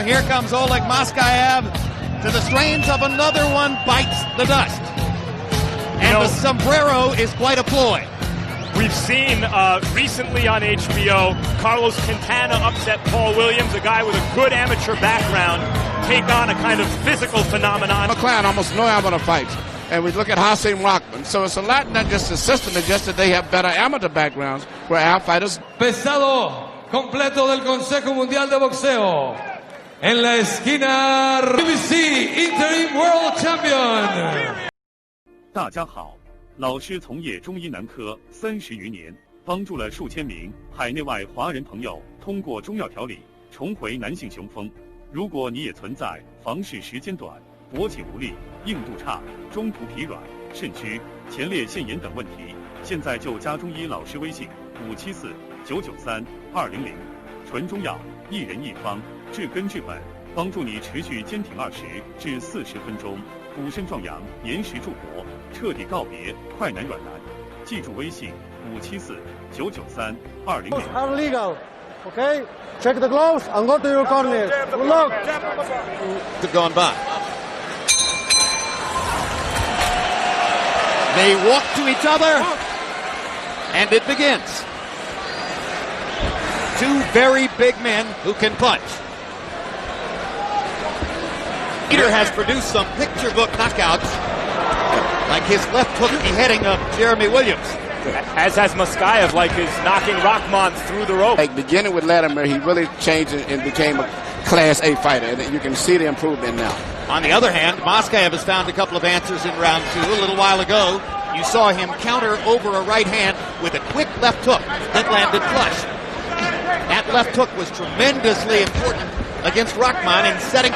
Now here comes Oleg Maskayev to the strains of another one bites the dust. And the sombrero is quite a ploy. We've seen recently on HBO, Carlos Quintana upset Paul Williams, a guy with a good amateur background, take on a kind of physical phenomenon. McLean almost no amateur fights. And we look at Hasim Rockman. So it's a lot, not just the system, it's just that they have better amateur backgrounds where our fighters. Pesado completo del Consejo Mundial de Boxeo. En la esquina, BBC Interim World Champion. 大家好，老师从业中医男科30余年，帮助了数千名海内外华人朋友通过中药调理重回男性雄风。如果你也存在房事时间短、勃起无力、硬度差、中途疲软、肾虚、前列腺炎等问题，现在就加中医老师微信574-993-200，纯中药，一人一方，治根治本，帮助你持续坚挺20至40分钟，补肾壮阳，延时助勃，彻底告别快男软男。记住微信574-993-200。Illegal. Okay, check the gloves and go to your corner. Good luck. Have gone by. They walk to each other, and it begins. Two very big men who can punch. Peter has produced some picture book knockouts, like his left hook beheading of Jeremy Williams. As has Maskayev, like his knocking Rahman through the rope. Like beginning with Latimer, he really changed and became a Class A fighter, and you can see the improvement now. On the other hand, Maskayev has found a couple of answers in round 2. A little while ago, you saw him counter over a right hand with a quick left hook that landed flush. That left hook was tremendously important against Rahman in setting.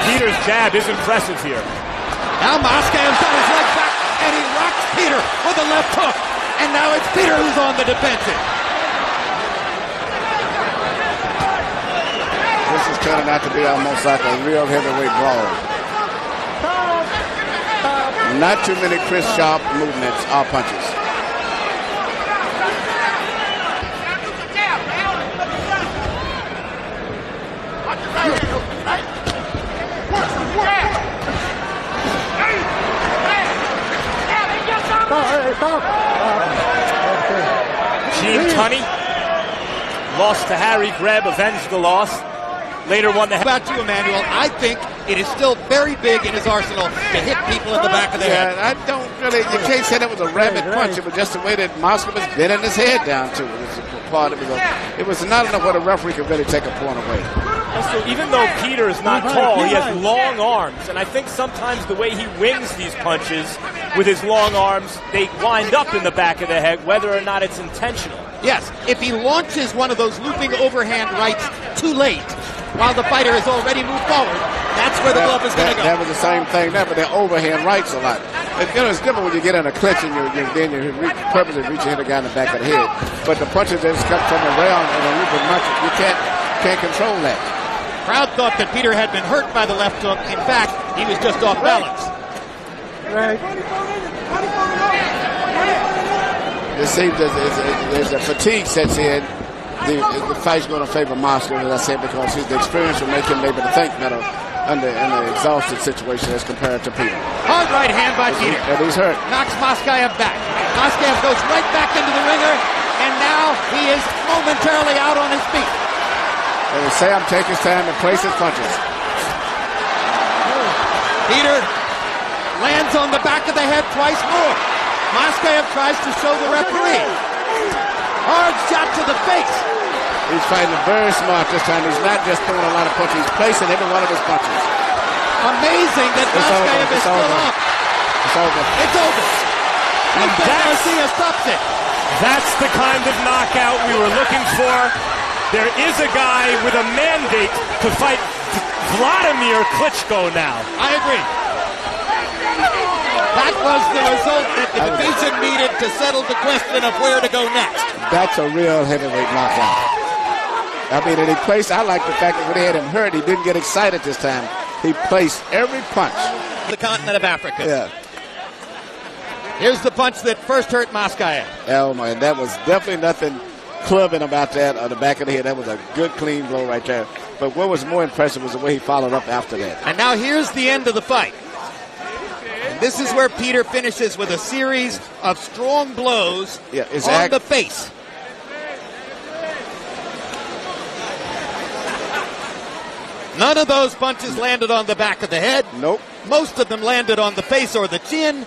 Peter's jab is impressive here. Now Maskayev's got his leg back, and he rocks Peter with a left hook. And now it's Peter who's on the defensive. This is turning out to be almost like a real heavyweight brawl. Not too many crisp, sharp movements or punches. Gene Tunney lost to Harry Greb, avenged the loss. Later won the... How about you, Emmanuel? I think it is still very big in his arsenal to hit people in the back of the head. I don't really, you can't say that was a rabid punch. It was just the way that Moscow was bending his head down to it. It was not enough where the referee could really take a point away. Also, even though Peter is not tall, he has long arms, and I think sometimes the way he wings these punches with his long arms, they wind up in the back of the head, whether or not it's intentional. Yes, if he launches one of those looping overhand rights too late, while the fighter has already moved forward, that's where the glove is going to go. That was the same thing there, but they're overhand rights a lot. It's different when you get in a clinch and you purposely reach and hit a guy in the back of the head. But the punches that come from around and a looping punch, you can't control that. Crowd thought that Peter had been hurt by the left hook. In fact, he was just off balance. Right. It seems there's a fatigue sets in. The fight's going to favor Moscow, as I said, because the experience will make him able to think better in an exhausted situation as compared to Peter. Hard right hand by Peter. And he's hurt. Knocks Maskayev back. Maskayev goes right back into the ringer, and now he is momentarily out on his feet. And Sam takes his time to place his punches. Peter lands on the back of the head twice more. Maskayev tries to show the referee. Hard shot to the face. He's fighting very smart this time. He's not just throwing a lot of punches. He's placing every one of his punches. Amazing that Maskayev is still up. It's over. It's over. And Garcia stops it. That's the kind of knockout we were looking for. There is a guy with a mandate to fight Vladimir Klitschko now. I agree. That was the result that the division needed to settle the question of where to go next. That's a real heavyweight knockout. I mean, and I like the fact that when they had him hurt, he didn't get excited this time. He placed every punch. The continent of Africa. Yeah. Here's the punch that first hurt Maskayev. Oh, man, that was definitely nothing clubbing about that on the back of the head. That was a good, clean blow right there. But what was more impressive was the way he followed up after that. And now here's the end of the fight. And this is where Peter finishes with a series of strong blows on the face. None of those punches landed on the back of the head. Nope. Most of them landed on the face or the chin.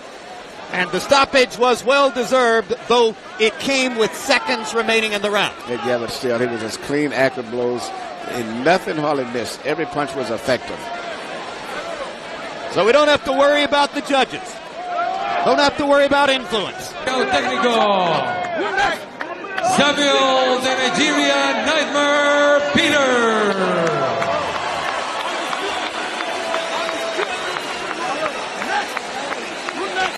And the stoppage was well-deserved, though it came with seconds remaining in the round. Yeah, but still, he was just clean, accurate blows, and nothing hardly missed. Every punch was effective. So we don't have to worry about the judges. Don't have to worry about influence. Técnico. Samuel, the Nigerian Nightmare Peter.